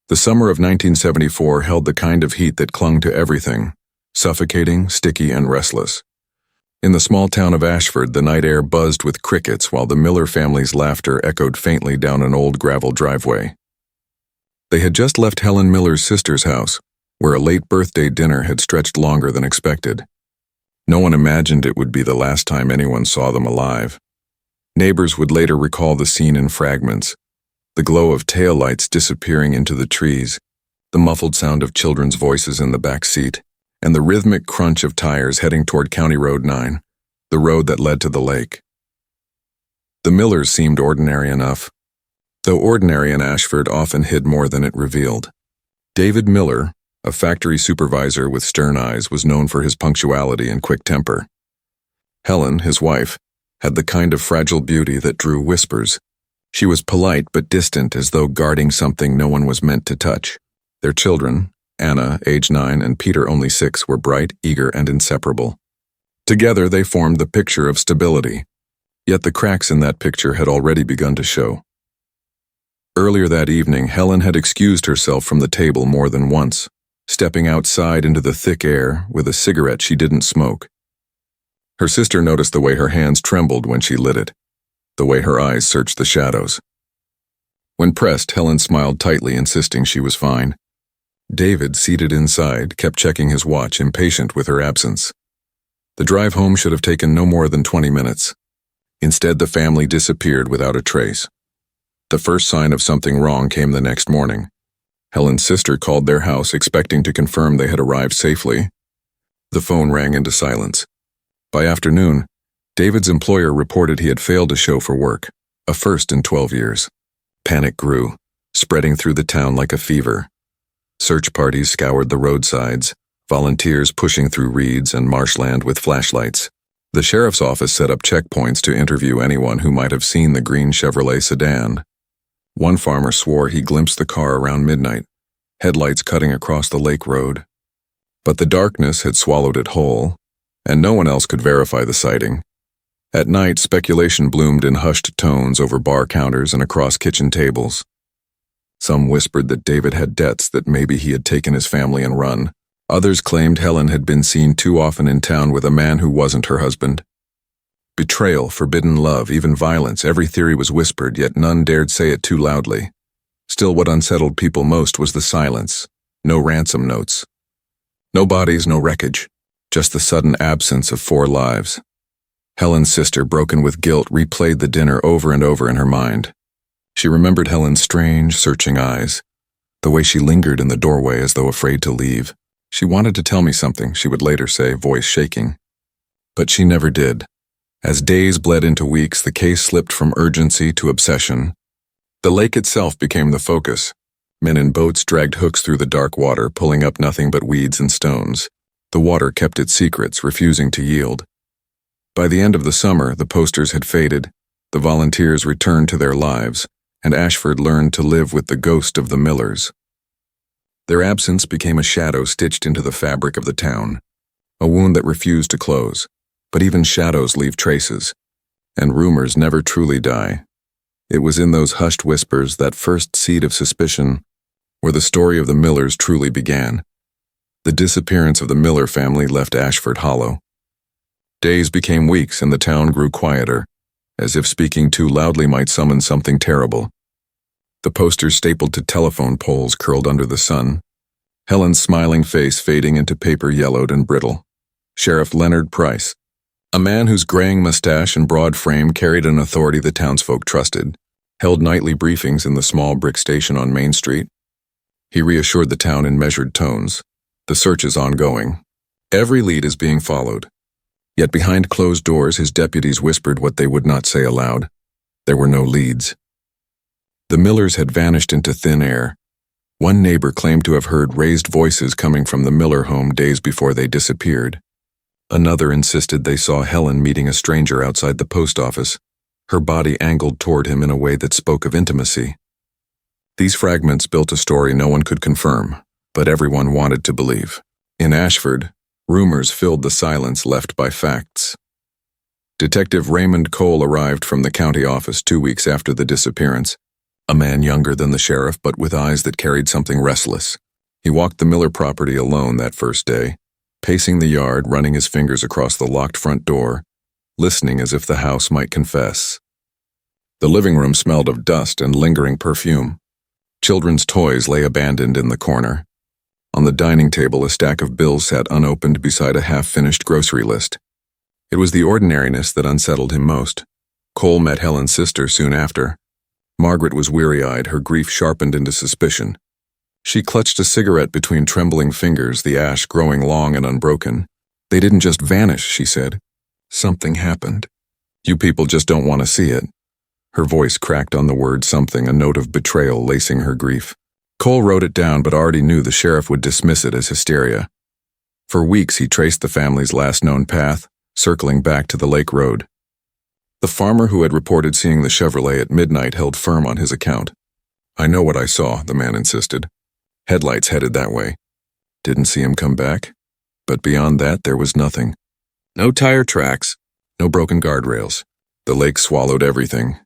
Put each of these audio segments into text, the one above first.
The summer of 1974 held the kind of heat that clung to everything, suffocating, sticky, and restless. In the small town of Ashford, the night air buzzed with crickets while the Miller family's laughter echoed faintly down an old gravel driveway. They had just left Helen Miller's sister's house, where a late birthday dinner had stretched longer than expected. No one imagined it would be the last time anyone saw them alive. Neighbors would later recall the scene in fragments, the glow of taillights disappearing into the trees, the muffled sound of children's voices in the back seat, and the rhythmic crunch of tires heading toward County Road 9, the road that led to the lake. The Millers seemed ordinary enough, though ordinary in Ashford often hid more than it revealed. David Miller, a factory supervisor with stern eyes, was known for his punctuality and quick temper. Helen, his wife, had the kind of fragile beauty that drew whispers. She was polite but distant, as though guarding something no one was meant to touch. Their children, Anna, age 9, and Peter, only 6, were bright, eager, and inseparable. Together they formed the picture of stability, yet the cracks in that picture had already begun to show. Earlier that evening, Helen had excused herself from the table more than once, stepping outside into the thick air with a cigarette she didn't smoke. Her sister noticed the way her hands trembled when she lit it, the way her eyes searched the shadows. When pressed, Helen smiled tightly, insisting she was fine. David, seated inside, kept checking his watch, impatient with her absence. The drive home should have taken no more than 20 minutes. Instead, the family disappeared without a trace. The first sign of something wrong came the next morning. Helen's sister called their house, expecting to confirm they had arrived safely. The phone rang into silence. By afternoon, David's employer reported he had failed to show for work, a first in 12 years. Panic grew, spreading through the town like a fever. Search parties scoured the roadsides, volunteers pushing through reeds and marshland with flashlights. The sheriff's office set up checkpoints to interview anyone who might have seen the green Chevrolet sedan. One farmer swore he glimpsed the car around midnight, headlights cutting across the lake road. But the darkness had swallowed it whole, and no one else could verify the sighting. At night, speculation bloomed in hushed tones over bar counters and across kitchen tables. Some whispered that David had debts, that maybe he had taken his family and run. Others claimed Helen had been seen too often in town with a man who wasn't her husband. Betrayal, forbidden love, even violence, every theory was whispered, yet none dared say it too loudly. Still, what unsettled people most was the silence. No ransom notes. No bodies, no wreckage. Just the sudden absence of 4 lives. Helen's sister, broken with guilt, replayed the dinner over and over in her mind. She remembered Helen's strange, searching eyes, the way she lingered in the doorway as though afraid to leave. She wanted to tell me something, she would later say, voice shaking. But she never did. As days bled into weeks, the case slipped from urgency to obsession. The lake itself became the focus. Men in boats dragged hooks through the dark water, pulling up nothing but weeds and stones. The water kept its secrets, refusing to yield. By the end of the summer, the posters had faded, the volunteers returned to their lives, and Ashford learned to live with the ghost of the Millers. Their absence became a shadow stitched into the fabric of the town, a wound that refused to close. But even shadows leave traces, and rumors never truly die. It was in those hushed whispers, that first seed of suspicion, where the story of the Millers truly began. The disappearance of the Miller family left Ashford hollow. Days became weeks, and the town grew quieter, as if speaking too loudly might summon something terrible. The posters stapled to telephone poles curled under the sun, Helen's smiling face fading into paper yellowed and brittle. Sheriff Leonard Price, a man whose graying mustache and broad frame carried an authority the townsfolk trusted, held nightly briefings in the small brick station on Main Street. He reassured the town in measured tones. The search is ongoing. Every lead is being followed. Yet behind closed doors, his deputies whispered what they would not say aloud. There were no leads. The Millers had vanished into thin air. One neighbor claimed to have heard raised voices coming from the Miller home days before they disappeared. Another insisted they saw Helen meeting a stranger outside the post office, her body angled toward him in a way that spoke of intimacy. These fragments built a story no one could confirm, but everyone wanted to believe. In Ashford, rumors filled the silence left by facts. Detective Raymond Cole arrived from the county office 2 weeks after the disappearance, a man younger than the sheriff but with eyes that carried something restless. He walked the Miller property alone that first day, pacing the yard, running his fingers across the locked front door, listening as if the house might confess. The living room smelled of dust and lingering perfume. Children's toys lay abandoned in the corner. On the dining table, a stack of bills sat unopened beside a half-finished grocery list. It was the ordinariness that unsettled him most. Cole met Helen's sister soon after. Margaret was weary-eyed, her grief sharpened into suspicion. She clutched a cigarette between trembling fingers, the ash growing long and unbroken. "They didn't just vanish," she said. "Something happened. You people just don't want to see it." Her voice cracked on the word something, a note of betrayal lacing her grief. Cole wrote it down but already knew the sheriff would dismiss it as hysteria. For weeks he traced the family's last known path, circling back to the lake road. The farmer who had reported seeing the Chevrolet at midnight held firm on his account. "I know what I saw," the man insisted. "Headlights headed that way. Didn't see him come back. But beyond that, there was nothing. No tire tracks, no broken guardrails. The lake swallowed everything.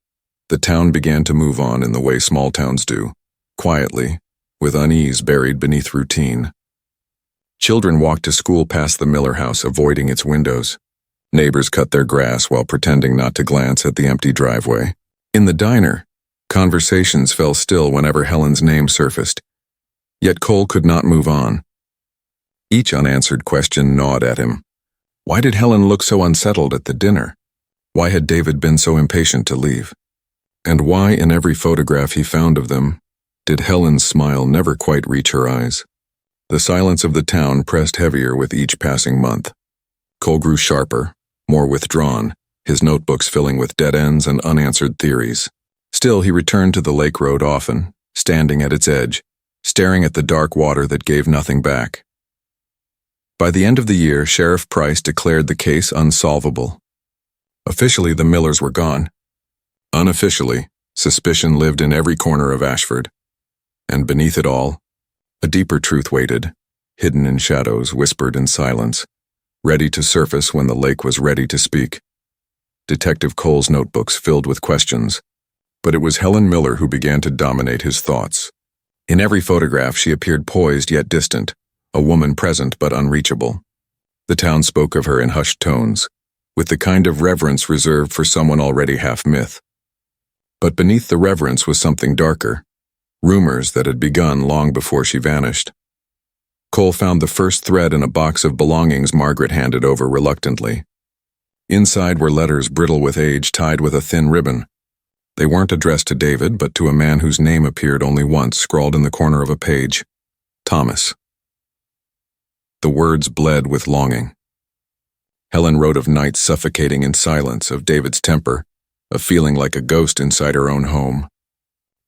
The town began to move on in the way small towns do, quietly, with unease buried beneath routine. Children walked to school past the Miller house, avoiding its windows. Neighbors cut their grass while pretending not to glance at the empty driveway. In the diner, conversations fell still whenever Helen's name surfaced. Yet Cole could not move on. Each unanswered question gnawed at him. Why did Helen look so unsettled at the dinner? Why had David been so impatient to leave? And why, in every photograph he found of them, did Helen's smile never quite reach her eyes? The silence of the town pressed heavier with each passing month. Cole grew sharper, more withdrawn, his notebooks filling with dead ends and unanswered theories. Still, he returned to the lake road often, standing at its edge, staring at the dark water that gave nothing back. By the end of the year, Sheriff Price declared the case unsolvable. Officially, the Millers were gone. Unofficially, suspicion lived in every corner of Ashford. And beneath it all, a deeper truth waited, hidden in shadows, whispered in silence, ready to surface when the lake was ready to speak. Detective Cole's notebooks filled with questions, but it was Helen Miller who began to dominate his thoughts. In every photograph, she appeared poised yet distant, a woman present but unreachable. The town spoke of her in hushed tones, with the kind of reverence reserved for someone already half myth. But beneath the reverence was something darker, rumors that had begun long before she vanished. Cole found the first thread in a box of belongings Margaret handed over reluctantly. Inside were letters brittle with age tied with a thin ribbon. They weren't addressed to David, but to a man whose name appeared only once, scrawled in the corner of a page. Thomas. The words bled with longing. Helen wrote of nights suffocating in silence, of David's temper, of feeling like a ghost inside her own home.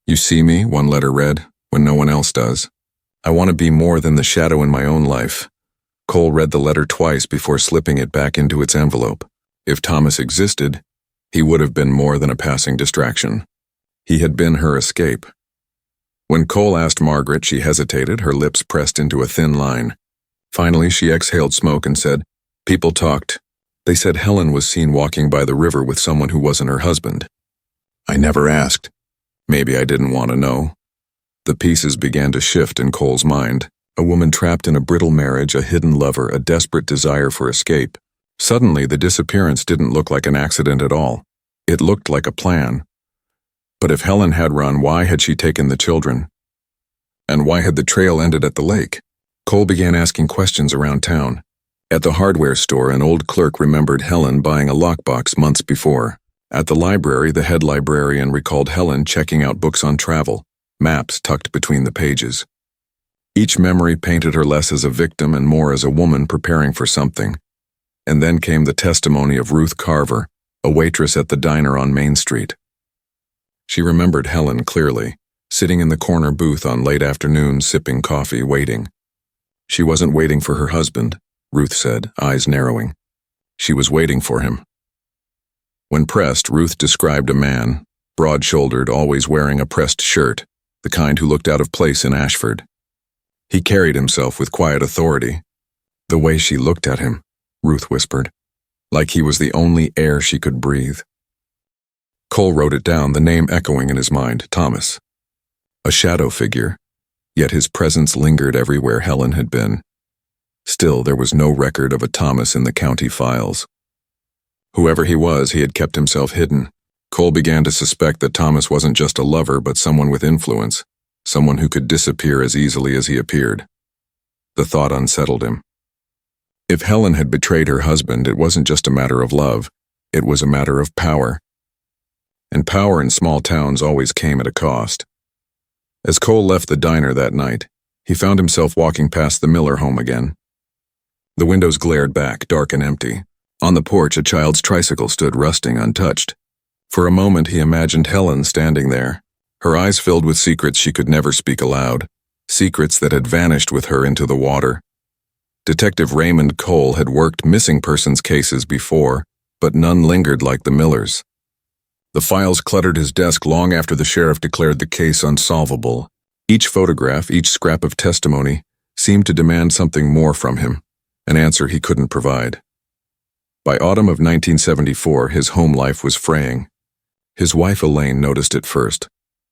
"You see me," one letter read, "when no one else does. I want to be more than the shadow in my own life." Cole read the letter twice before slipping it back into its envelope. If Thomas existed, he would have been more than a passing distraction. He had been her escape. When Cole asked Margaret, she hesitated, her lips pressed into a thin line. Finally, she exhaled smoke and said, "People talked. They said Helen was seen walking by the river with someone who wasn't her husband. I never asked. Maybe I didn't want to know." The pieces began to shift in Cole's mind. A woman trapped in a brittle marriage, a hidden lover, a desperate desire for escape. Suddenly, the disappearance didn't look like an accident at all. It looked like a plan. But if Helen had run, why had she taken the children? And why had the trail ended at the lake? Cole began asking questions around town. At the hardware store, an old clerk remembered Helen buying a lockbox months before. At the library, the head librarian recalled Helen checking out books on travel, maps tucked between the pages. Each memory painted her less as a victim and more as a woman preparing for something. And then came the testimony of Ruth Carver, a waitress at the diner on Main Street. She remembered Helen clearly, sitting in the corner booth on late afternoons, sipping coffee, waiting. She wasn't waiting for her husband, Ruth said, eyes narrowing. She was waiting for him. When pressed, Ruth described a man, broad-shouldered, always wearing a pressed shirt, the kind who looked out of place in Ashford. He carried himself with quiet authority. The way she looked at him, Ruth whispered, like he was the only air she could breathe. Cole wrote it down, the name echoing in his mind, Thomas. a shadow figure, yet his presence lingered everywhere Helen had been. Still, there was no record of a Thomas in the county files. Whoever he was, he had kept himself hidden. Cole began to suspect that Thomas wasn't just a lover, but someone with influence, someone who could disappear as easily as he appeared. The thought unsettled him. If Helen had betrayed her husband, it wasn't just a matter of love, it was a matter of power. And power in small towns always came at a cost. As Cole left the diner that night, he found himself walking past the Miller home again. The windows glared back, dark and empty. On the porch, a child's tricycle stood rusting untouched. For a moment, he imagined Helen standing there, her eyes filled with secrets she could never speak aloud, secrets that had vanished with her into the water. Detective Raymond Cole had worked missing persons cases before, but none lingered like the Millers. The files cluttered his desk long after the sheriff declared the case unsolvable. Each photograph, each scrap of testimony, seemed to demand something more from him, an answer he couldn't provide. By autumn of 1974, his home life was fraying. His wife Elaine noticed it first,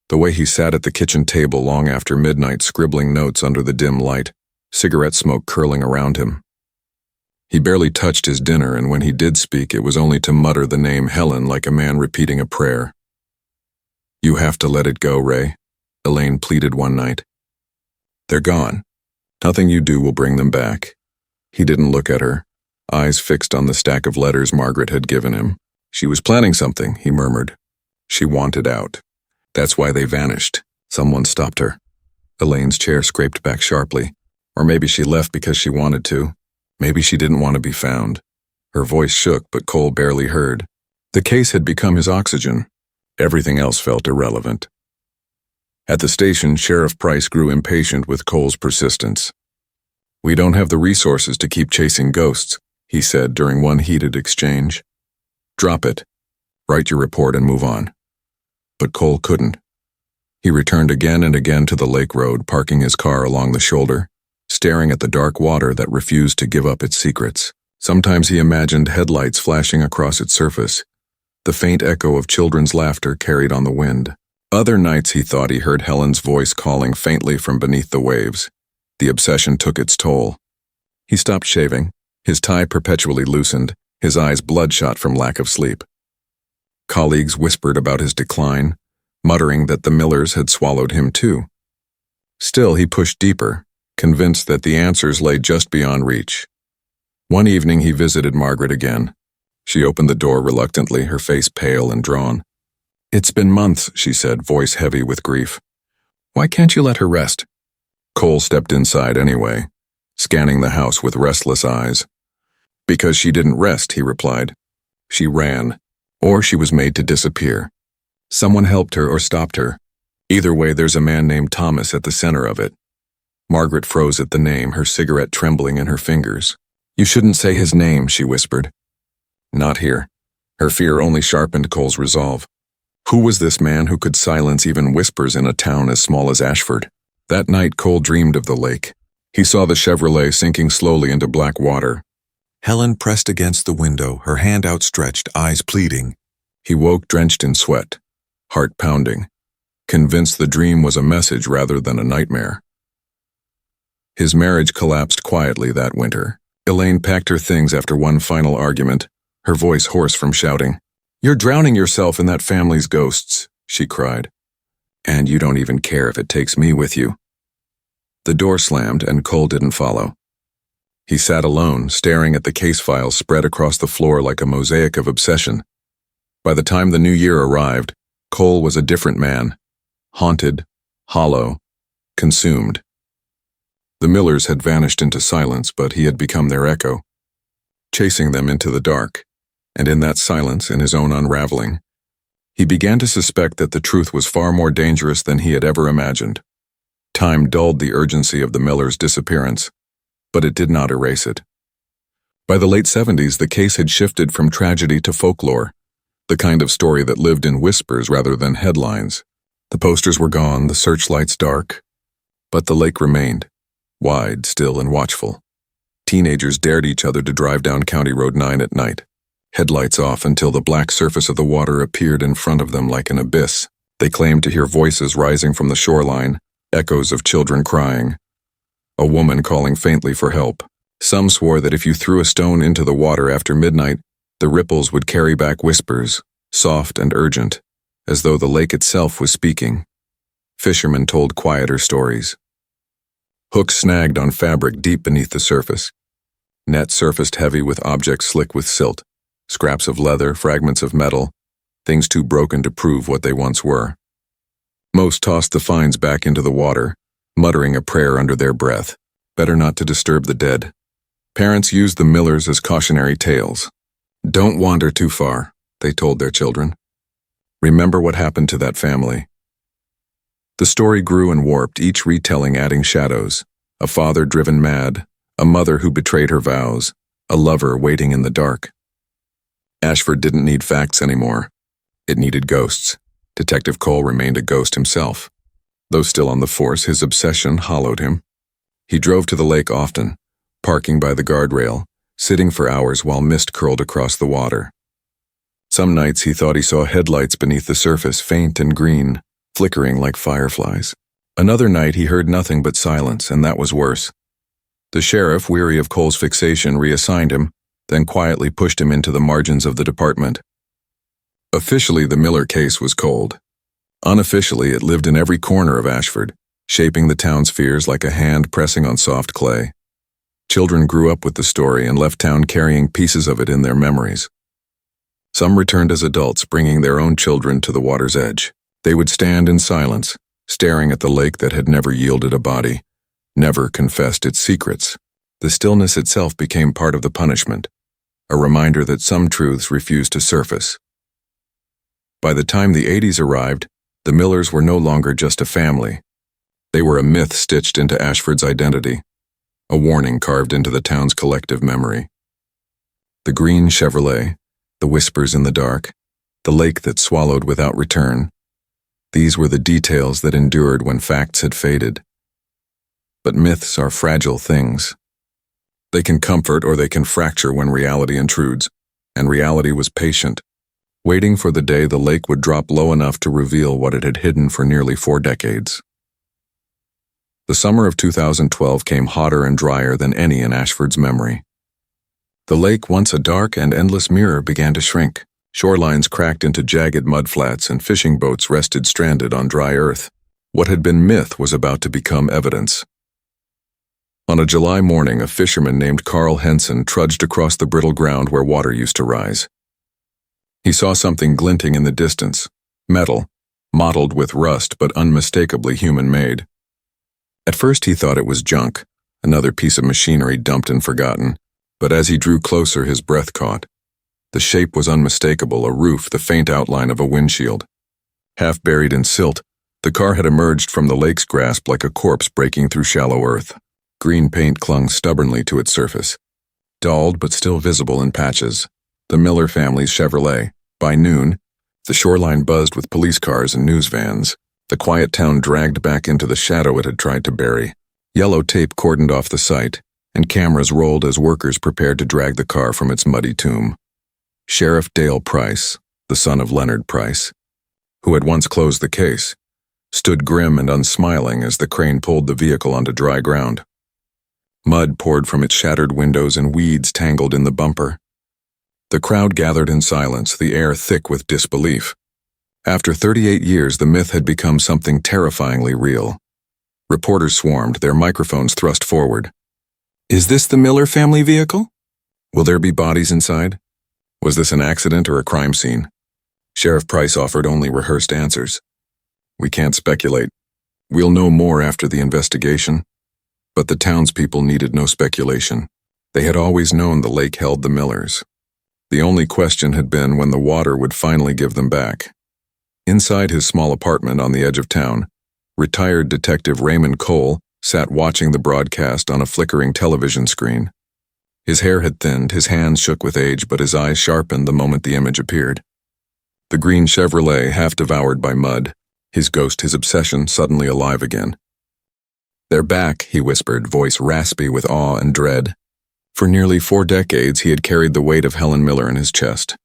the way he sat at the kitchen table long after midnight scribbling notes under the dim light, cigarette smoke curling around him. He barely touched his dinner, and when he did speak, it was only to mutter the name Helen like a man repeating a prayer. "You have to let it go, Ray," Elaine pleaded one night. "They're gone. Nothing you do will bring them back." He didn't look at her, eyes fixed on the stack of letters Margaret had given him. "She was planning something," he murmured. "She wanted out. That's why they vanished. Someone stopped her." Elaine's chair scraped back sharply. Or maybe she left because she wanted to. Maybe she didn't want to be found. Her voice shook, but Cole barely heard. The case had become his oxygen. Everything else felt irrelevant. At the station, Sheriff Price grew impatient with Cole's persistence. "We don't have the resources to keep chasing ghosts," he said during one heated exchange. "Drop it. Write your report and move on." But Cole couldn't. He returned again and again to the lake road, parking his car along the shoulder, staring at the dark water that refused to give up its secrets. Sometimes he imagined headlights flashing across its surface, the faint echo of children's laughter carried on the wind. Other nights he thought he heard Helen's voice calling faintly from beneath the waves. The obsession took its toll. He stopped shaving, his tie perpetually loosened, his eyes bloodshot from lack of sleep. Colleagues whispered about his decline, muttering that the Millers had swallowed him too. Still, he pushed deeper, convinced that the answers lay just beyond reach. One evening he visited Margaret again. She opened the door reluctantly, her face pale and drawn. "It's been months," she said, voice heavy with grief. "Why can't you let her rest?" Cole stepped inside anyway, scanning the house with restless eyes. "Because she didn't rest," he replied. "She ran, or she was made to disappear. Someone helped her or stopped her. Either way, there's a man named Thomas at the center of it." Margaret froze at the name, her cigarette trembling in her fingers. "You shouldn't say his name," she whispered. "Not here." Her fear only sharpened Cole's resolve. Who was this man who could silence even whispers in a town as small as Ashford? That night, Cole dreamed of the lake. He saw the Chevrolet sinking slowly into black water. Helen pressed against the window, her hand outstretched, eyes pleading. He woke drenched in sweat, heart pounding, convinced the dream was a message rather than a nightmare. His marriage collapsed quietly that winter. Elaine packed her things after one final argument, her voice hoarse from shouting. "You're drowning yourself in that family's ghosts," she cried. "And you don't even care if it takes me with you." The door slammed and Cole didn't follow. He sat alone, staring at the case files spread across the floor like a mosaic of obsession. By the time the new year arrived, Cole was a different man, haunted, hollow, consumed. The Millers had vanished into silence, but he had become their echo, chasing them into the dark. And in that silence, in his own unraveling, he began to suspect that the truth was far more dangerous than he had ever imagined. Time dulled the urgency of the Millers' disappearance, but it did not erase it. By the late 70s, the case had shifted from tragedy to folklore, the kind of story that lived in whispers rather than headlines. The posters were gone, the searchlights dark, but the lake remained, wide, still, and watchful. Teenagers dared each other to drive down County Road 9 at night, headlights off until the black surface of the water appeared in front of them like an abyss. They claimed to hear voices rising from the shoreline, echoes of children crying, a woman calling faintly for help. Some swore that if you threw a stone into the water after midnight, the ripples would carry back whispers, soft and urgent, as though the lake itself was speaking. Fishermen told quieter stories. Hooks snagged on fabric deep beneath the surface. Nets surfaced heavy with objects slick with silt, scraps of leather, fragments of metal, things too broken to prove what they once were. Most tossed the finds back into the water, muttering a prayer under their breath, better not to disturb the dead. Parents used the Millers as cautionary tales. Don't wander too far, they told their children. Remember what happened to that family. The story grew and warped, each retelling adding shadows. A father driven mad, a mother who betrayed her vows, a lover waiting in the dark. Ashford didn't need facts anymore. It needed ghosts. Detective Cole remained a ghost himself. Though still on the force, his obsession hollowed him. He drove to the lake often, parking by the guardrail, sitting for hours while mist curled across the water. Some nights he thought he saw headlights beneath the surface, faint and green, flickering like fireflies. Another night he heard nothing but silence, and that was worse. The sheriff, weary of Cole's fixation, reassigned him, then quietly pushed him into the margins of the department. Officially, the Miller case was cold. Unofficially, it lived in every corner of Ashford, shaping the town's fears like a hand pressing on soft clay. Children grew up with the story and left town carrying pieces of it in their memories. Some returned as adults, bringing their own children to the water's edge. They would stand in silence, staring at the lake that had never yielded a body, never confessed its secrets. The stillness itself became part of the punishment, a reminder that some truths refused to surface. By the time the 80s arrived, the Millers were no longer just a family. They were a myth stitched into Ashford's identity, a warning carved into the town's collective memory. The green Chevrolet, the whispers in the dark, the lake that swallowed without return. These were the details that endured when facts had faded. But myths are fragile things. They can comfort or they can fracture when reality intrudes, and reality was patient, waiting for the day the lake would drop low enough to reveal what it had hidden for nearly 4 decades. The summer of 2012 came hotter and drier than any in Ashford's memory. The lake, once a dark and endless mirror, began to shrink. Shorelines cracked into jagged mudflats and fishing boats rested stranded on dry earth. What had been myth was about to become evidence. On a July morning, a fisherman named Carl Henson trudged across the brittle ground where water used to rise. He saw something glinting in the distance, metal, mottled with rust but unmistakably human-made. At first he thought it was junk, another piece of machinery dumped and forgotten, but as he drew closer his breath caught. The shape was unmistakable, a roof, the faint outline of a windshield. Half buried in silt, the car had emerged from the lake's grasp like a corpse breaking through shallow earth. Green paint clung stubbornly to its surface, dulled but still visible in patches. The Miller family's Chevrolet. By noon, the shoreline buzzed with police cars and news vans. The quiet town dragged back into the shadow it had tried to bury. Yellow tape cordoned off the site, and cameras rolled as workers prepared to drag the car from its muddy tomb. Sheriff Dale Price, the son of Leonard Price, who had once closed the case, stood grim and unsmiling as the crane pulled the vehicle onto dry ground. Mud poured from its shattered windows and weeds tangled in the bumper. The crowd gathered in silence, the air thick with disbelief. After 38 years, the myth had become something terrifyingly real. Reporters swarmed, their microphones thrust forward. Is this the Miller family vehicle? Will there be bodies inside? Was this an accident or a crime scene? Sheriff Price offered only rehearsed answers. We can't speculate. We'll know more after the investigation. But the townspeople needed no speculation. They had always known the lake held the Millers. The only question had been when the water would finally give them back. Inside his small apartment on the edge of town, retired Detective Raymond Cole sat watching the broadcast on a flickering television screen. His hair had thinned, his hands shook with age, but his eyes sharpened the moment the image appeared. The green Chevrolet, half devoured by mud, his ghost, his obsession, suddenly alive again. They're back, he whispered, voice raspy with awe and dread. For nearly 4 decades he had carried the weight of Helen Miller in his chest,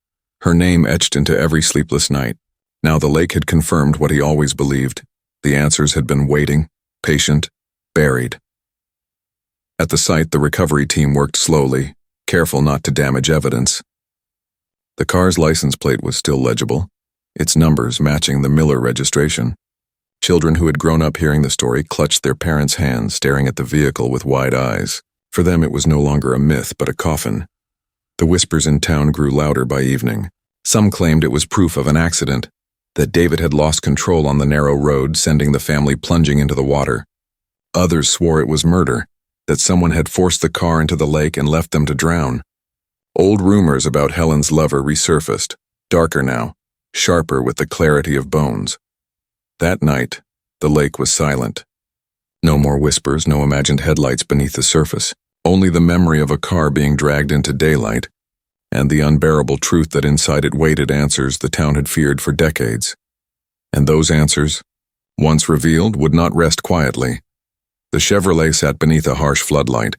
her name etched into every sleepless night. Now the lake had confirmed what he always believed. The answers had been waiting, patient, buried. At the site, the recovery team worked slowly, careful not to damage evidence. The car's license plate was still legible, its numbers matching the Miller registration. Children who had grown up hearing the story clutched their parents' hands, staring at the vehicle with wide eyes. For them, it was no longer a myth, but a coffin. The whispers in town grew louder by evening. Some claimed it was proof of an accident, that David had lost control on the narrow road, sending the family plunging into the water. Others swore it was murder, that someone had forced the car into the lake and left them to drown. Old rumors about Helen's lover resurfaced, darker now, sharper with the clarity of bones. That night, the lake was silent. No more whispers, no imagined headlights beneath the surface, only the memory of a car being dragged into daylight, and the unbearable truth that inside it waited answers the town had feared for decades. And those answers, once revealed, would not rest quietly. The Chevrolet sat beneath a harsh floodlight,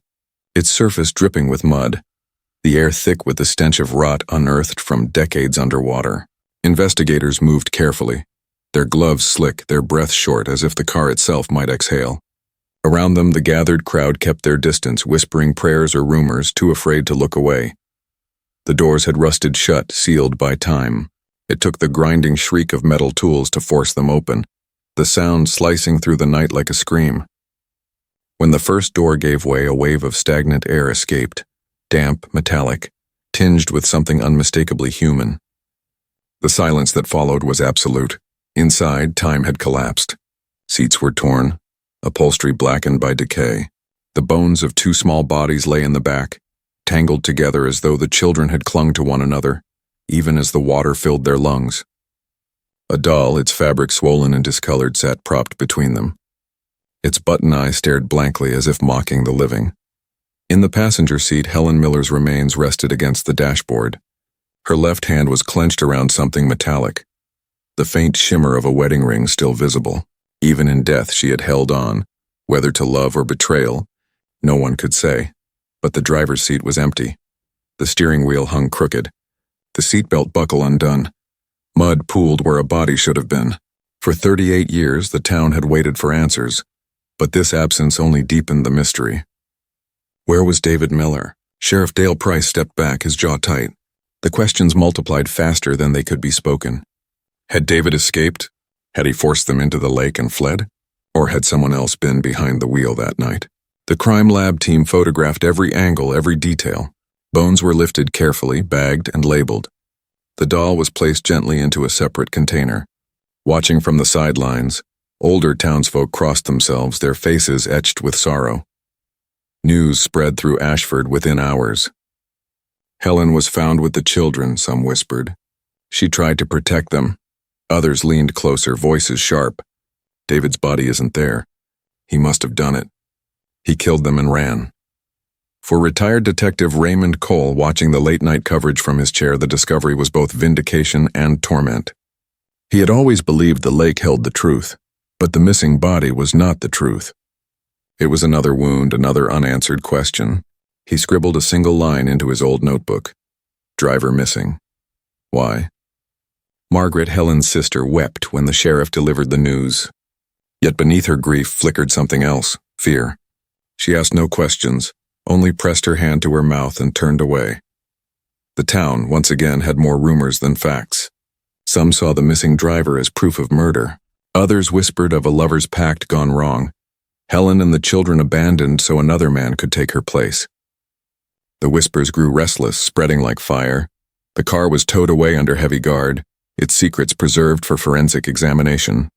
its surface dripping with mud, the air thick with the stench of rot unearthed from decades underwater. Investigators moved carefully, their gloves slick, their breath short, as if the car itself might exhale. Around them, the gathered crowd kept their distance, whispering prayers or rumors, too afraid to look away. The doors had rusted shut, sealed by time. It took the grinding shriek of metal tools to force them open, the sound slicing through the night like a scream. When the first door gave way, a wave of stagnant air escaped, damp, metallic, tinged with something unmistakably human. The silence that followed was absolute. Inside, time had collapsed. Seats were torn, upholstery blackened by decay. The bones of two small bodies lay in the back, tangled together as though the children had clung to one another, even as the water filled their lungs. A doll, its fabric swollen and discolored, sat propped between them. Its button eye stared blankly as if mocking the living. In the passenger seat, Helen Miller's remains rested against the dashboard. Her left hand was clenched around something metallic, the faint shimmer of a wedding ring still visible. Even in death she had held on, whether to love or betrayal, no one could say. But the driver's seat was empty. The steering wheel hung crooked, the seatbelt buckle undone. Mud pooled where a body should have been. For 38 years the town had waited for answers, but this absence only deepened the mystery. Where was David Miller? Sheriff Dale Price stepped back, his jaw tight. The questions multiplied faster than they could be spoken. Had David escaped? Had he forced them into the lake and fled? Or had someone else been behind the wheel that night? The crime lab team photographed every angle, every detail. Bones were lifted carefully, bagged and labeled. The doll was placed gently into a separate container. Watching from the sidelines, older townsfolk crossed themselves, their faces etched with sorrow. News spread through Ashford within hours. Helen was found with the children, some whispered. She tried to protect them. Others leaned closer, voices sharp. David's body isn't there. He must have done it. He killed them and ran. For retired detective Raymond Cole, watching the late-night coverage from his chair, the discovery was both vindication and torment. He had always believed the lake held the truth, but the missing body was not the truth. It was another wound, another unanswered question. He scribbled a single line into his old notebook. Driver missing. Why? Margaret, Helen's sister, wept when the sheriff delivered the news. Yet beneath her grief flickered something else, fear. She asked no questions, only pressed her hand to her mouth and turned away. The town, once again, had more rumors than facts. Some saw the missing driver as proof of murder. Others whispered of a lover's pact gone wrong. Helen and the children abandoned so another man could take her place. The whispers grew restless, spreading like fire. The car was towed away under heavy guard, its secrets preserved for forensic examination.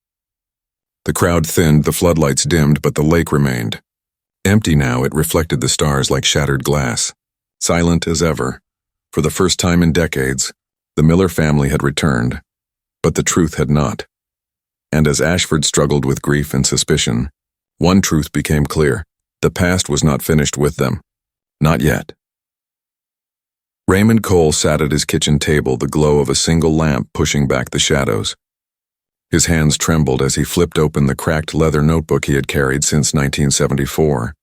The crowd thinned, the floodlights dimmed, but the lake remained. Empty now, it reflected the stars like shattered glass. Silent as ever. For the first time in decades, the Miller family had returned, but the truth had not. And as Ashford struggled with grief and suspicion, one truth became clear. The past was not finished with them. Not yet. Raymond Cole sat at his kitchen table, the glow of a single lamp pushing back the shadows. His hands trembled as he flipped open the cracked leather notebook he had carried since 1974.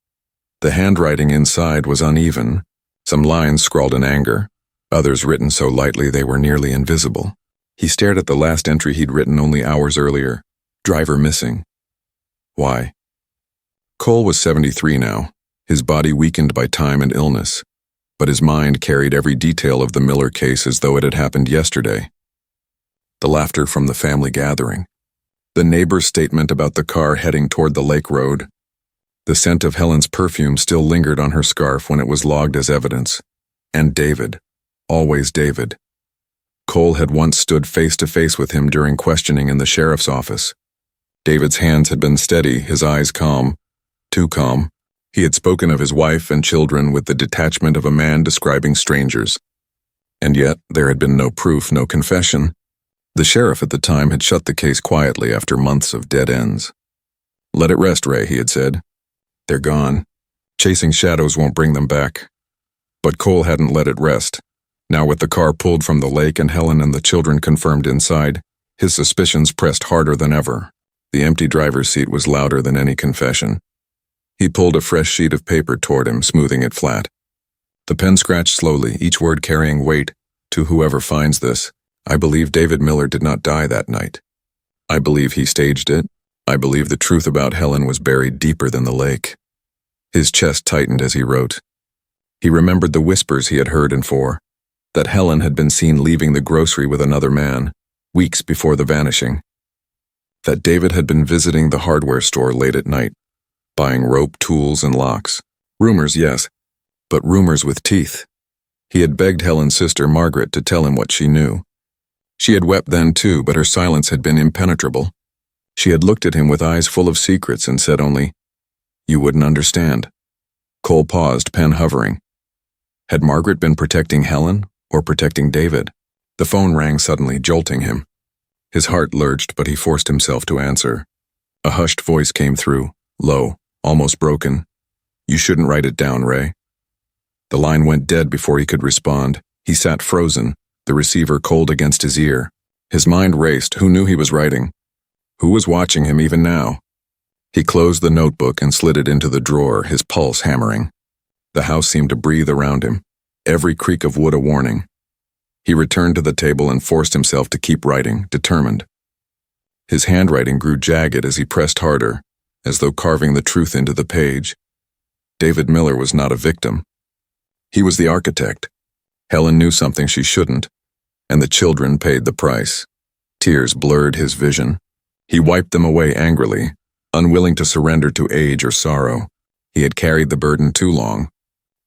The handwriting inside was uneven, some lines scrawled in anger, others written so lightly they were nearly invisible. He stared at the last entry he'd written only hours earlier. Driver missing. Why? Cole was 73 now, his body weakened by time and illness, but his mind carried every detail of the Miller case as though it had happened yesterday. The laughter from the family gathering, the neighbor's statement about the car heading toward the lake road, the scent of Helen's perfume still lingered on her scarf when it was logged as evidence, and David, always David. Cole had once stood face to face with him during questioning in the sheriff's office. David's hands had been steady, his eyes calm, too calm. He had spoken of his wife and children with the detachment of a man describing strangers. And yet, there had been no proof, no confession. The sheriff at the time had shut the case quietly after months of dead ends. "Let it rest, Ray," he had said. "They're gone. Chasing shadows won't bring them back." But Cole hadn't let it rest. Now with the car pulled from the lake and Helen and the children confirmed inside, his suspicions pressed harder than ever. The empty driver's seat was louder than any confession. He pulled a fresh sheet of paper toward him, smoothing it flat. The pen scratched slowly, each word carrying weight. "To whoever finds this, I believe David Miller did not die that night. I believe he staged it. I believe the truth about Helen was buried deeper than the lake." His chest tightened as he wrote. He remembered the whispers he had heard in 4, that Helen had been seen leaving the grocery with another man, weeks before the vanishing. That David had been visiting the hardware store late at night, buying rope, tools, and locks. Rumors, yes, but rumors with teeth. He had begged Helen's sister, Margaret, to tell him what she knew. She had wept then too, but her silence had been impenetrable. She had looked at him with eyes full of secrets and said only, "You wouldn't understand." Cole paused, pen hovering. Had Margaret been protecting Helen or protecting David? The phone rang suddenly, jolting him. His heart lurched, but he forced himself to answer. A hushed voice came through, low, almost broken. "You shouldn't write it down, Ray." The line went dead before he could respond. He sat frozen, the receiver cold against his ear. His mind raced. Who knew he was writing? Who was watching him even now? He closed the notebook and slid it into the drawer, his pulse hammering. The house seemed to breathe around him, every creak of wood a warning. He returned to the table and forced himself to keep writing, determined. His handwriting grew jagged as he pressed harder, as though carving the truth into the page. David Miller was not a victim. He was the architect. Helen knew something she shouldn't, and the children paid the price. Tears blurred his vision. He wiped them away angrily, unwilling to surrender to age or sorrow. He had carried the burden too long.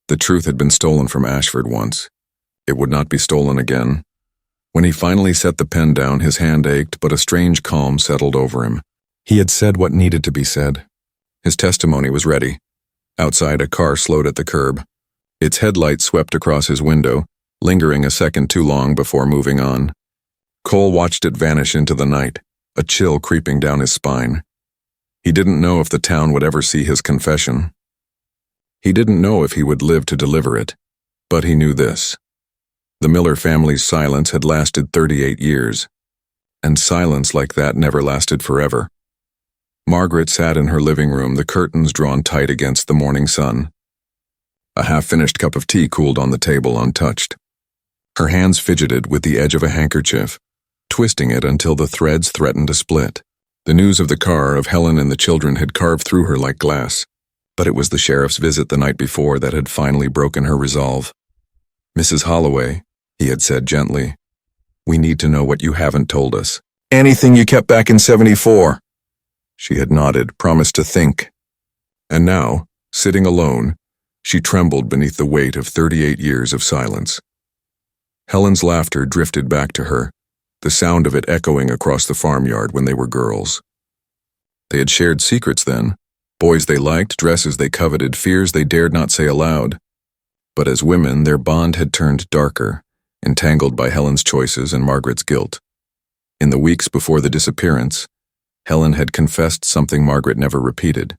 The truth had been stolen from Ashford once. It would not be stolen again. When he finally set the pen down, his hand ached, but a strange calm settled over him. He had said what needed to be said. His testimony was ready. Outside, a car slowed at the curb. Its headlights swept across his window, lingering a second too long before moving on. Cole watched it vanish into the night, a chill creeping down his spine. He didn't know if the town would ever see his confession. He didn't know if he would live to deliver it, but he knew this. The Miller family's silence had lasted 38 years, and silence like that never lasted forever. Margaret sat in her living room, the curtains drawn tight against the morning sun. A half-finished cup of tea cooled on the table, untouched. Her hands fidgeted with the edge of a handkerchief, twisting it until the threads threatened to split. The news of the car, of Helen and the children, had carved through her like glass, but it was the sheriff's visit the night before that had finally broken her resolve. "Mrs. Holloway," he had said gently, "we need to know what you haven't told us." "Anything you kept back in 74. She had nodded, promised to think. And now, sitting alone, she trembled beneath the weight of 38 years of silence. Helen's laughter drifted back to her, the sound of it echoing across the farmyard when they were girls. They had shared secrets then, boys they liked, dresses they coveted, fears they dared not say aloud. But as women, their bond had turned darker, entangled by Helen's choices and Margaret's guilt. In the weeks before the disappearance, Helen had confessed something Margaret never repeated.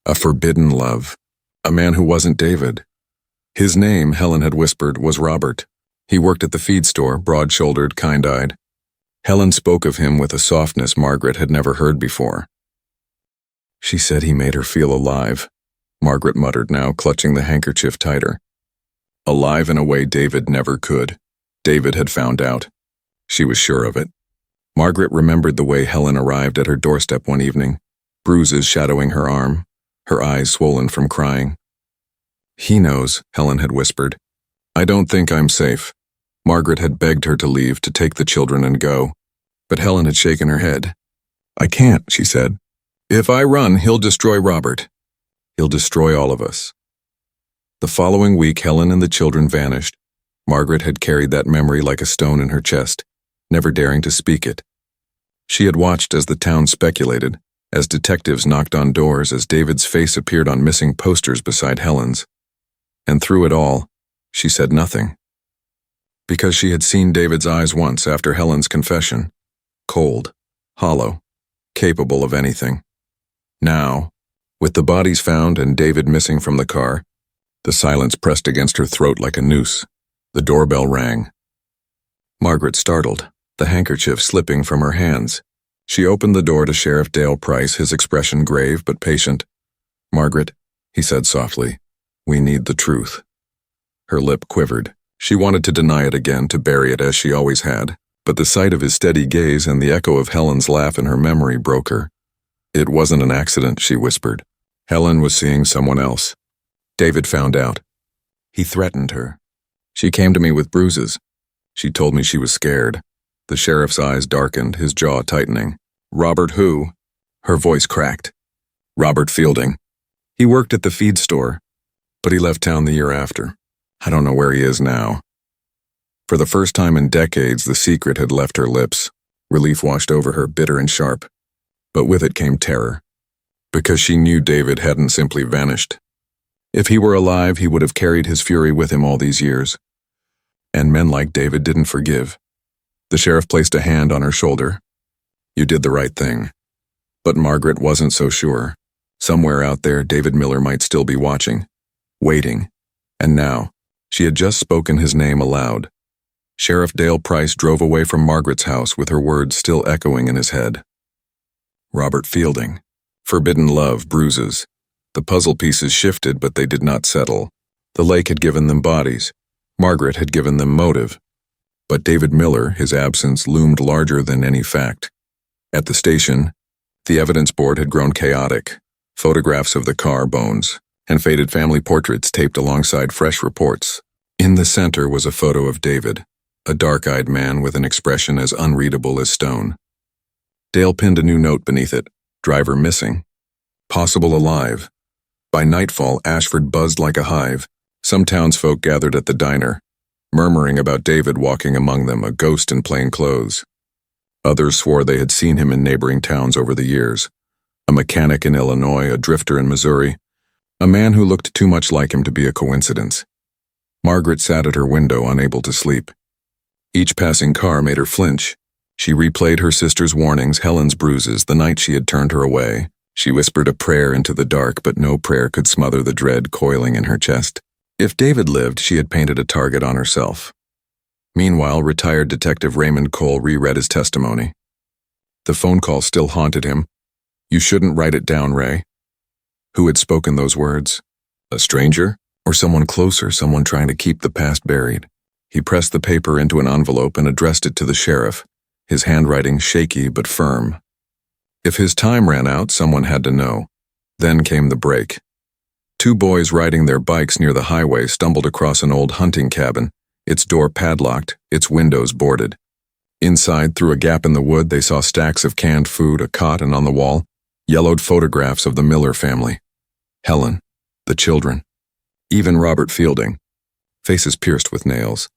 A forbidden love. A man who wasn't David. His name, Helen had whispered, was Robert. He worked at the feed store, broad-shouldered, kind-eyed. Helen spoke of him with a softness Margaret had never heard before. She said he made her feel alive, Margaret muttered now, clutching the handkerchief tighter. Alive in a way David never could. David had found out. She was sure of it. Margaret remembered the way Helen arrived at her doorstep one evening, bruises shadowing her arm, her eyes swollen from crying. "He knows," Helen had whispered. "I don't think I'm safe." Margaret had begged her to leave, to take the children and go. But Helen had shaken her head. "I can't," she said. "If I run, he'll destroy Robert. He'll destroy all of us." The following week, Helen and the children vanished. Margaret had carried that memory like a stone in her chest, never daring to speak it. She had watched as the town speculated, as detectives knocked on doors, as David's face appeared on missing posters beside Helen's. And through it all, she said nothing. Because she had seen David's eyes once after Helen's confession. Cold, hollow, capable of anything. Now, with the bodies found and David missing from the car, the silence pressed against her throat like a noose. The doorbell rang. Margaret startled, the handkerchief slipping from her hands. She opened the door to Sheriff Dale Price, his expression grave but patient. "Margaret," he said softly, "we need the truth." Her lip quivered. She wanted to deny it again, to bury it as she always had, but the sight of his steady gaze and the echo of Helen's laugh in her memory broke her. "It wasn't an accident," she whispered. "Helen was seeing someone else. David found out. He threatened her. She came to me with bruises. She told me she was scared." The sheriff's eyes darkened, his jaw tightening. "Robert who?" Her voice cracked. "Robert Fielding. He worked at the feed store, but he left town the year after. I don't know where he is now." For the first time in decades, the secret had left her lips. Relief washed over her, bitter and sharp. But with it came terror. Because she knew David hadn't simply vanished. If he were alive, he would have carried his fury with him all these years. And men like David didn't forgive. The sheriff placed a hand on her shoulder. "You did the right thing." But Margaret wasn't so sure. Somewhere out there, David Miller might still be watching, waiting. And now, she had just spoken his name aloud. Sheriff Dale Price drove away from Margaret's house with her words still echoing in his head. Robert Fielding. Forbidden love, bruises. The puzzle pieces shifted, but they did not settle. The lake had given them bodies. Margaret had given them motive. But David Miller, his absence, loomed larger than any fact. At the station, the evidence board had grown chaotic. Photographs of the car, bones, and faded family portraits taped alongside fresh reports. In the center was a photo of David, a dark-eyed man with an expression as unreadable as stone. Dale pinned a new note beneath it: driver missing. Possible alive. By nightfall, Ashford buzzed like a hive. Some townsfolk gathered at the diner, murmuring about David walking among them, a ghost in plain clothes. Others swore they had seen him in neighboring towns over the years. A mechanic in Illinois, a drifter in Missouri, a man who looked too much like him to be a coincidence. Margaret sat at her window, unable to sleep. Each passing car made her flinch. She replayed her sister's warnings, Helen's bruises, the night she had turned her away. She whispered a prayer into the dark, but no prayer could smother the dread coiling in her chest. If David lived, she had painted a target on herself. Meanwhile, retired Detective Raymond Cole reread his testimony. The phone call still haunted him. "You shouldn't write it down, Ray." Who had spoken those words? A stranger? Or someone closer, someone trying to keep the past buried? He pressed the paper into an envelope and addressed it to the sheriff, his handwriting shaky but firm. If his time ran out, someone had to know. Then came the break. Two boys riding their bikes near the highway stumbled across an old hunting cabin, its door padlocked, its windows boarded. Inside, through a gap in the wood, they saw stacks of canned food, a cot, and on the wall, yellowed photographs of the Miller family. Helen, the children, even Robert Fielding. Faces pierced with nails.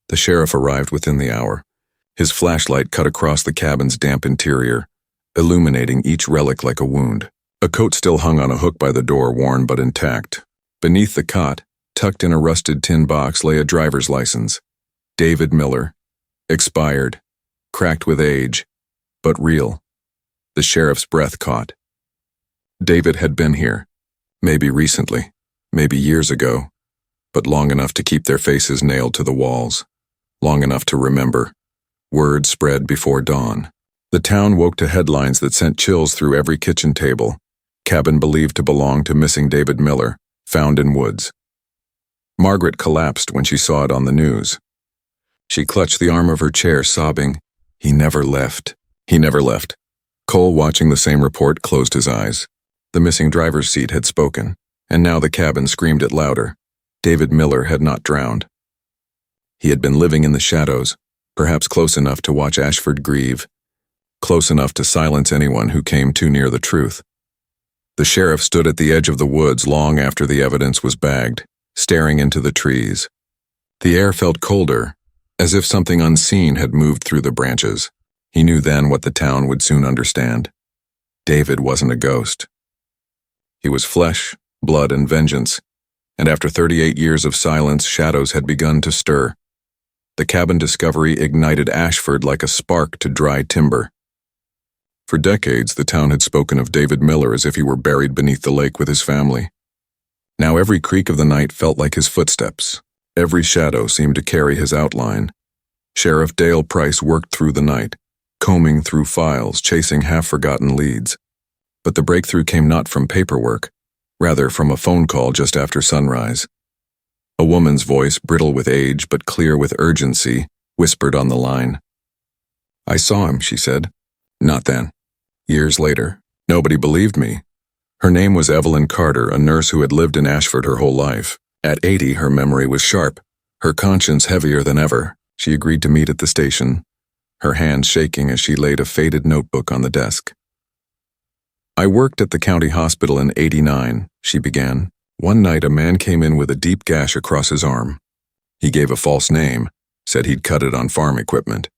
The sheriff arrived within the hour. His flashlight cut across the cabin's damp interior, illuminating each relic like a wound. A coat still hung on a hook by the door, worn but intact. Beneath the cot, tucked in a rusted tin box, lay a driver's license. David Miller. Expired. Cracked with age. But real. The sheriff's breath caught. David had been here. Maybe recently. Maybe years ago. But long enough to keep their faces nailed to the walls. Long enough to remember. Word spread before dawn. The town woke to headlines that sent chills through every kitchen table. Cabin believed to belong to missing David Miller, found in woods. Margaret collapsed when she saw it on the news. She clutched the arm of her chair, sobbing, He never left. He never left. Cole, watching the same report, closed his eyes. The missing driver's seat had spoken, and now the cabin screamed it louder. David Miller had not drowned. He had been living in the shadows, perhaps close enough to watch Ashford grieve, close enough to silence anyone who came too near the truth. The sheriff stood at the edge of the woods long after the evidence was bagged, staring into the trees. The air felt colder, as if something unseen had moved through the branches. He knew then what the town would soon understand. David wasn't a ghost. He was flesh, blood, and vengeance, and after 38 years of silence, shadows had begun to stir. The cabin discovery ignited Ashford like a spark to dry timber. For decades, the town had spoken of David Miller as if he were buried beneath the lake with his family. Now every creak of the night felt like his footsteps. Every shadow seemed to carry his outline. Sheriff Dale Price worked through the night, combing through files, chasing half-forgotten leads. But the breakthrough came not from paperwork, rather from a phone call just after sunrise. A woman's voice, brittle with age but clear with urgency, whispered on the line. "I saw him," she said. "Not then." Years later, nobody believed me. Her name was Evelyn Carter, a nurse who had lived in Ashford her whole life. At 80, her memory was sharp, her conscience heavier than ever. She agreed to meet at the station, her hands shaking as she laid a faded notebook on the desk. "I worked at the county hospital in '89, she began. "One night a man came in with a deep gash across his arm. He gave a false name, said he'd cut it on farm equipment.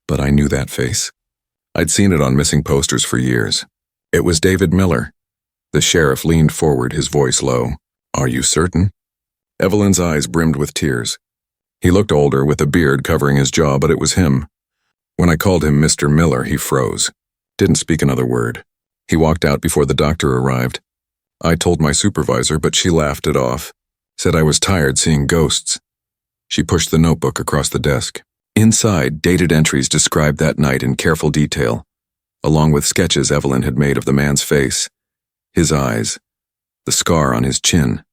But I knew that face. I'd seen it on missing posters for years. It was David Miller." The sheriff leaned forward, his voice low. "Are you certain?" Evelyn's eyes brimmed with tears. He looked older, with a beard covering his jaw, but it was him. When I called him Mr. Miller, he froze. Didn't speak another word. He walked out before the doctor arrived. I told my supervisor, but she laughed it off, said I was tired seeing ghosts. She pushed the notebook across the desk. Inside, dated entries described that night in careful detail, along with sketches Evelyn had made of the man's face, his eyes, the scar on his chin.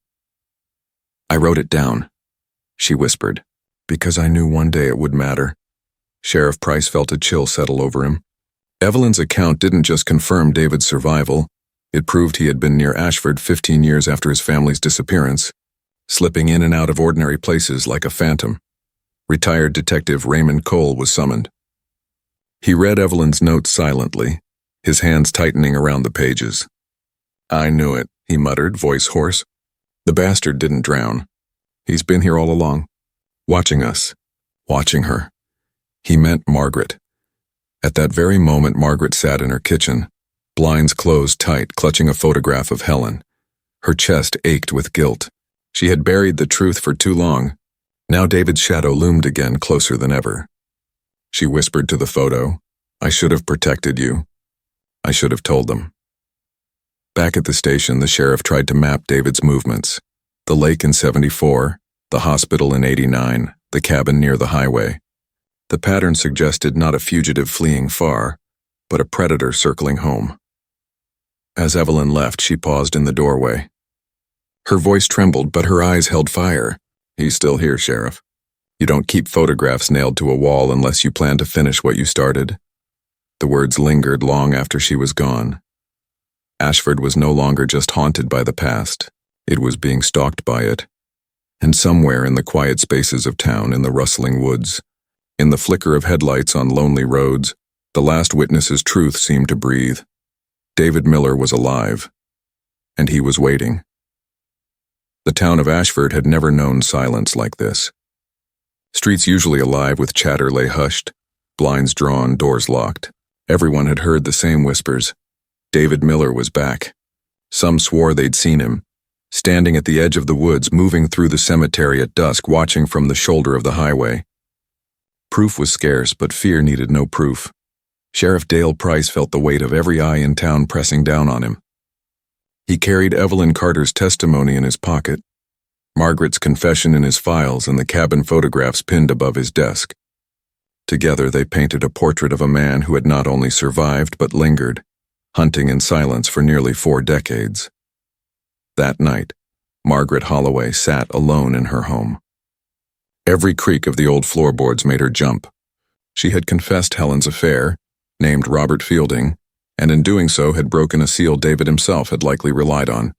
"I wrote it down," she whispered, "because I knew one day it would matter." Sheriff Price felt a chill settle over him. Evelyn's account didn't just confirm David's survival, it proved he had been near Ashford 15 years after his family's disappearance, slipping in and out of ordinary places like a phantom. Retired Detective Raymond Cole was summoned. He read Evelyn's notes silently, his hands tightening around the pages. "I knew it," he muttered, voice hoarse. "The bastard didn't drown. He's been here all along, watching us, watching her." He meant Margaret. At that very moment, Margaret sat in her kitchen, blinds closed tight, clutching a photograph of Helen. Her chest ached with guilt. She had buried the truth for too long. Now David's shadow loomed again, closer than ever. She whispered to the photo, "I should have protected you. I should have told them." Back at the station, the sheriff tried to map David's movements. The lake in '74, the hospital in '89, the cabin near the highway. The pattern suggested not a fugitive fleeing far, but a predator circling home. As Evelyn left, she paused in the doorway. Her voice trembled, but her eyes held fire. "He's still here, Sheriff. You don't keep photographs nailed to a wall unless you plan to finish what you started." The words lingered long after she was gone. Ashford was no longer just haunted by the past. It was being stalked by it. And somewhere in the quiet spaces of town, in the rustling woods, in the flicker of headlights on lonely roads, the last witness's truth seemed to breathe. David Miller was alive, and he was waiting. The town of Ashford had never known silence like this. Streets usually alive with chatter lay hushed, blinds drawn, doors locked. Everyone had heard the same whispers. David Miller was back. Some swore they'd seen him, standing at the edge of the woods, moving through the cemetery at dusk, watching from the shoulder of the highway. Proof was scarce, but fear needed no proof. Sheriff Dale Price felt the weight of every eye in town pressing down on him. He carried Evelyn Carter's testimony in his pocket, Margaret's confession in his files, and the cabin photographs pinned above his desk. Together they painted a portrait of a man who had not only survived but lingered, hunting in silence for nearly 4 decades. That night, Margaret Holloway sat alone in her home. Every creak of the old floorboards made her jump. She had confessed Helen's affair, named Robert Fielding, and in doing so had broken a seal David himself had likely relied on.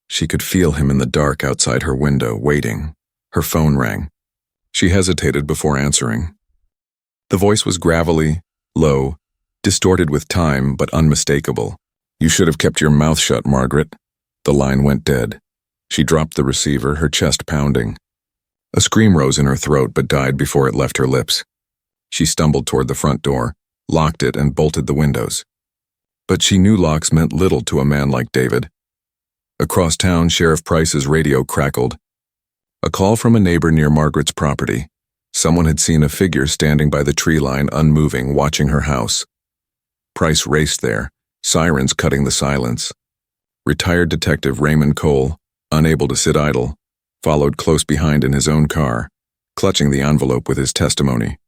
She could feel him in the dark outside her window, waiting. Her phone rang. She hesitated before answering. The voice was gravelly, low, distorted with time, but unmistakable. "You should have kept your mouth shut, Margaret." The line went dead. She dropped the receiver, her chest pounding. A scream rose in her throat but died before it left her lips. She stumbled toward the front door, locked it, and bolted the windows. But she knew locks meant little to a man like David. Across town, Sheriff Price's radio crackled. A call from a neighbor near Margaret's property. Someone had seen a figure standing by the tree line, unmoving, watching her house. Price raced there, sirens cutting the silence. Retired Detective Raymond Cole, unable to sit idle, followed close behind in his own car, clutching the envelope with his testimony.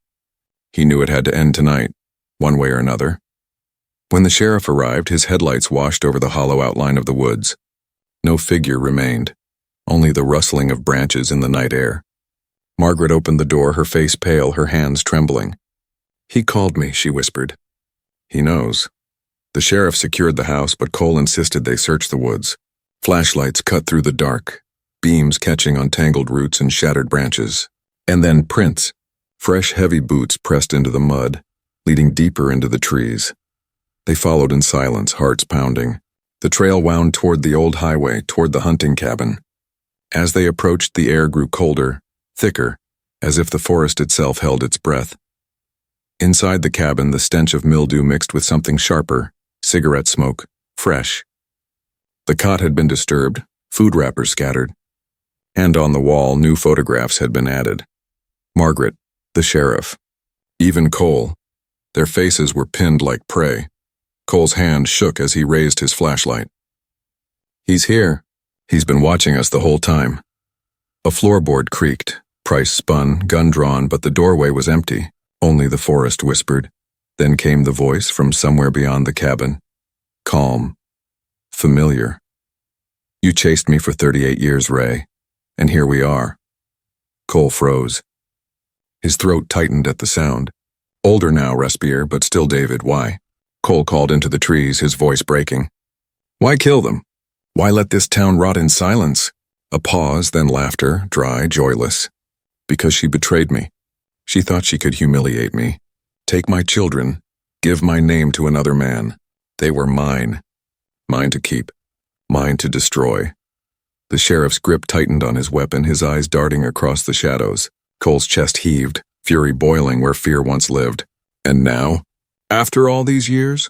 He knew it had to end tonight, one way or another. When the sheriff arrived, his headlights washed over the hollow outline of the woods. No figure remained, only the rustling of branches in the night air. Margaret opened the door, her face pale, her hands trembling. "He called me," she whispered. "He knows." The sheriff secured the house, but Cole insisted they search the woods. Flashlights cut through the dark, beams catching on tangled roots and shattered branches. And then prints, fresh heavy boots pressed into the mud, leading deeper into the trees. They followed in silence, hearts pounding. The trail wound toward the old highway, toward the hunting cabin. As they approached, the air grew colder, thicker, as if the forest itself held its breath. Inside the cabin, the stench of mildew mixed with something sharper, cigarette smoke, fresh. The cot had been disturbed, food wrappers scattered, and on the wall, new photographs had been added. Margaret, the sheriff, even Cole. Their faces were pinned like prey. Cole's hand shook as he raised his flashlight. "He's here. He's been watching us the whole time." A floorboard creaked. Price spun, gun drawn, but the doorway was empty. Only the forest whispered. Then came the voice from somewhere beyond the cabin. Calm. Familiar. "You chased me for 38 years, Ray. And here we are." Cole froze. His throat tightened at the sound. Older now, Respire, but still David. "Why?" Cole called into the trees, his voice breaking. "Why kill them? Why let this town rot in silence?" A pause, then laughter, dry, joyless. "Because she betrayed me. She thought she could humiliate me. Take my children, give my name to another man. They were mine. Mine to keep. Mine to destroy." The sheriff's grip tightened on his weapon, his eyes darting across the shadows. Cole's chest heaved, fury boiling where fear once lived. "And now? After all these years?"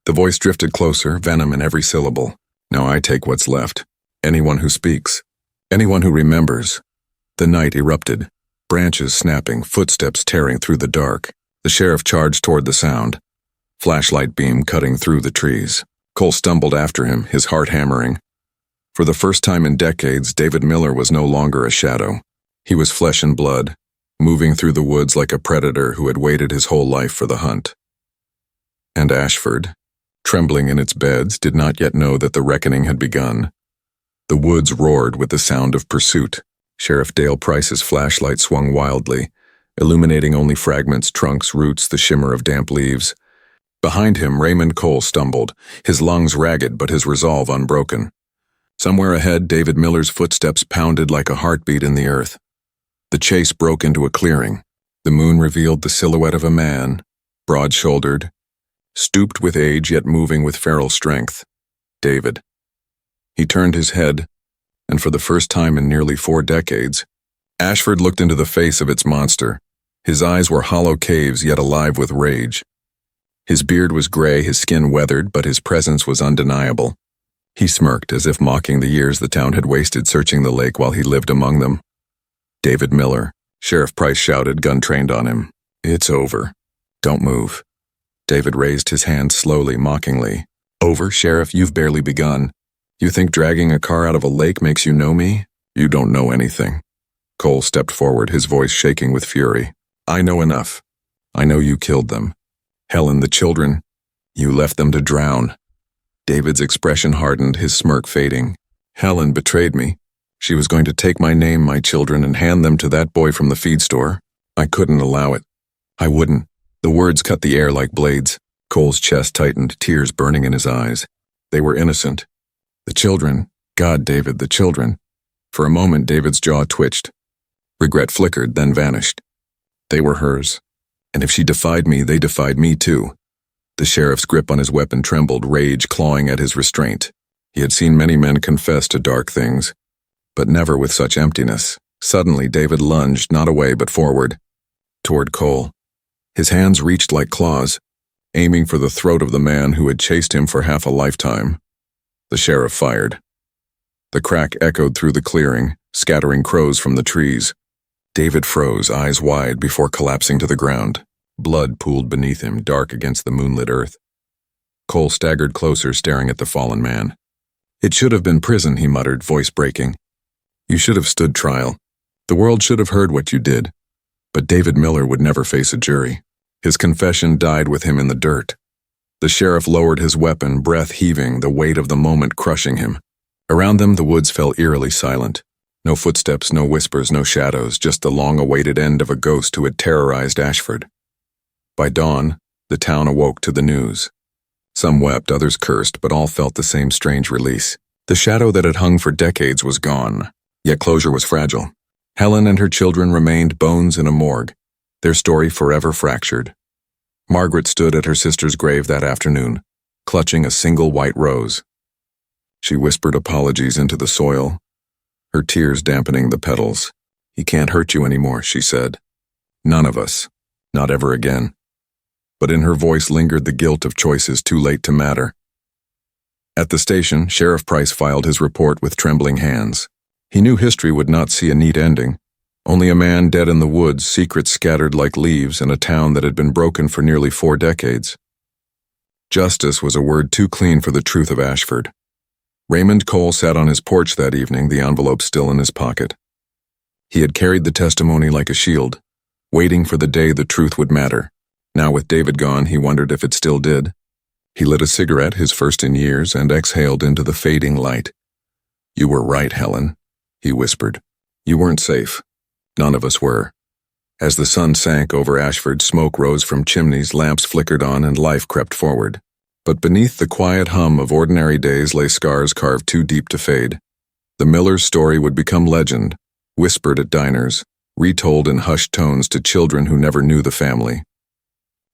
The voice drifted closer, venom in every syllable. "Now I take what's left. Anyone who speaks. Anyone who remembers." The night erupted. Branches snapping, footsteps tearing through the dark. The sheriff charged toward the sound. Flashlight beam cutting through the trees. Cole stumbled after him, his heart hammering. For the first time in decades, David Miller was no longer a shadow. He was flesh and blood, moving through the woods like a predator who had waited his whole life for the hunt. And Ashford, trembling in its beds, did not yet know that the reckoning had begun. The woods roared with the sound of pursuit. Sheriff Dale Price's flashlight swung wildly, illuminating only fragments, trunks, roots, the shimmer of damp leaves. Behind him, Raymond Cole stumbled, his lungs ragged but his resolve unbroken. Somewhere ahead, David Miller's footsteps pounded like a heartbeat in the earth. The chase broke into a clearing. The moon revealed the silhouette of a man, broad-shouldered, stooped with age yet moving with feral strength. David. He turned his head, and for the first time in nearly 4 decades, Ashford looked into the face of its monster. His eyes were hollow caves yet alive with rage. His beard was gray, his skin weathered, but his presence was undeniable. He smirked as if mocking the years the town had wasted searching the lake while he lived among them. "David Miller," Sheriff Price shouted, gun trained on him. "It's over. Don't move." David raised his hand slowly, mockingly. "Over, Sheriff? You've barely begun. You think dragging a car out of a lake makes you know me? You don't know anything." Cole stepped forward, his voice shaking with fury. "I know enough. I know you killed them. Helen, the children, you left them to drown." David's expression hardened, his smirk fading. "Helen betrayed me. She was going to take my name, my children, and hand them to that boy from the feed store. I couldn't allow it. I wouldn't. The words cut the air like blades. Cole's chest tightened, tears burning in his eyes. They were innocent. The children. God, David, the children. For a moment, David's jaw twitched. Regret flickered, then vanished. They were hers. And if she defied me, they defied me too. The sheriff's grip on his weapon trembled, rage clawing at his restraint. He had seen many men confess to dark things, but never with such emptiness. Suddenly, David lunged, not away but forward, toward Cole. His hands reached like claws, aiming for the throat of the man who had chased him for half a lifetime. The sheriff fired. The crack echoed through the clearing, scattering crows from the trees. David froze, eyes wide, before collapsing to the ground. Blood pooled beneath him, dark against the moonlit earth. Cole staggered closer, staring at the fallen man. It should have been prison, he muttered, voice breaking. You should have stood trial. The world should have heard what you did. But David Miller would never face a jury. His confession died with him in the dirt. The sheriff lowered his weapon, breath heaving, the weight of the moment crushing him. Around them, the woods fell eerily silent. No footsteps, no whispers, no shadows, just the long-awaited end of a ghost who had terrorized Ashford. By dawn, the town awoke to the news. Some wept, others cursed, but all felt the same strange release. The shadow that had hung for decades was gone, yet closure was fragile. Helen and her children remained bones in a morgue, their story forever fractured. Margaret stood at her sister's grave that afternoon, clutching a single white rose. She whispered apologies into the soil, her tears dampening the petals. He can't hurt you anymore, she said. None of us. Not ever again. But in her voice lingered the guilt of choices too late to matter. At the station, Sheriff Price filed his report with trembling hands. He knew history would not see a neat ending. Only a man dead in the woods, secrets scattered like leaves in a town that had been broken for nearly 4 decades. Justice was a word too clean for the truth of Ashford. Raymond Cole sat on his porch that evening, the envelope still in his pocket. He had carried the testimony like a shield, waiting for the day the truth would matter. Now with David gone, he wondered if it still did. He lit a cigarette, his first in years, and exhaled into the fading light. You were right, Helen, he whispered. You weren't safe. None of us were. As the sun sank over Ashford, smoke rose from chimneys, lamps flickered on, and life crept forward. But beneath the quiet hum of ordinary days lay scars carved too deep to fade. The Miller's story would become legend, whispered at diners, retold in hushed tones to children who never knew the family.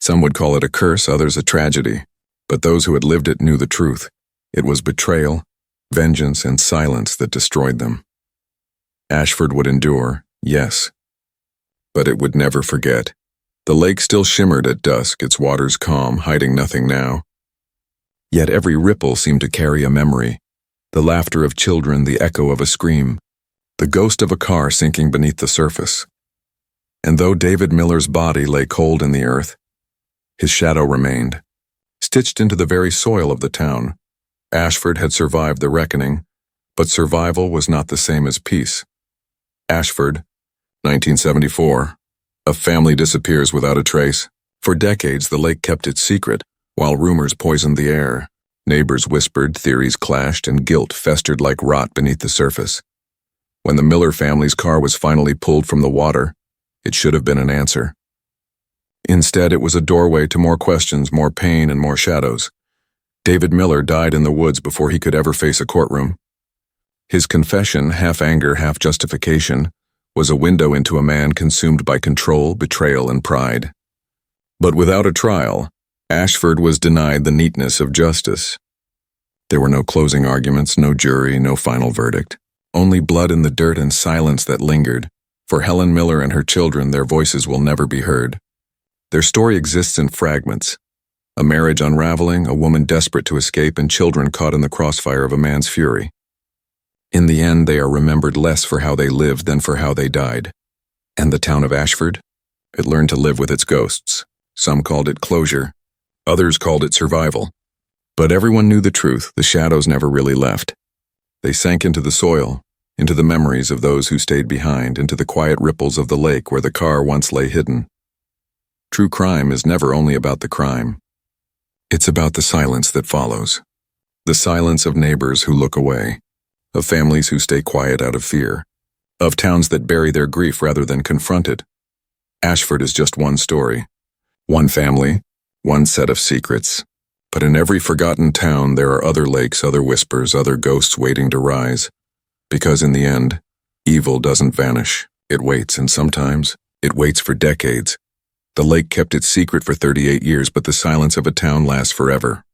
Some would call it a curse, others a tragedy, but those who had lived it knew the truth. It was betrayal, vengeance, and silence that destroyed them. Ashford would endure, yes, but it would never forget. The lake still shimmered at dusk, its waters calm, hiding nothing now. Yet every ripple seemed to carry a memory, the laughter of children, the echo of a scream, the ghost of a car sinking beneath the surface. And though David Miller's body lay cold in the earth, his shadow remained, stitched into the very soil of the town. Ashford had survived the reckoning, but survival was not the same as peace. Ashford, 1974. A family disappears without a trace. For decades, the lake kept its secret, while rumors poisoned the air. Neighbors whispered, theories clashed, and guilt festered like rot beneath the surface. When the Miller family's car was finally pulled from the water, it should have been an answer. Instead, it was a doorway to more questions, more pain, and more shadows. David Miller died in the woods before he could ever face a courtroom. His confession, half anger, half justification, was a window into a man consumed by control, betrayal, and pride. But without a trial, Ashford was denied the neatness of justice. There were no closing arguments, no jury, no final verdict. Only blood in the dirt and silence that lingered. For Helen Miller and her children, their voices will never be heard. Their story exists in fragments. A marriage unraveling, a woman desperate to escape, and children caught in the crossfire of a man's fury. In the end, they are remembered less for how they lived than for how they died. And the town of Ashford? It learned to live with its ghosts. Some called it closure. Others called it survival. But everyone knew the truth. The shadows never really left. They sank into the soil, into the memories of those who stayed behind, into the quiet ripples of the lake where the car once lay hidden. True crime is never only about the crime. It's about the silence that follows. The silence of neighbors who look away, of families who stay quiet out of fear, of towns that bury their grief rather than confront it. Ashford is just one story, One family, one set of secrets. But in every forgotten town there are other lakes, other whispers, other ghosts waiting to rise. Because in the end, evil doesn't vanish. It waits, and sometimes it waits for decades. The lake kept its secret for 38 years, but the silence of a town lasts forever.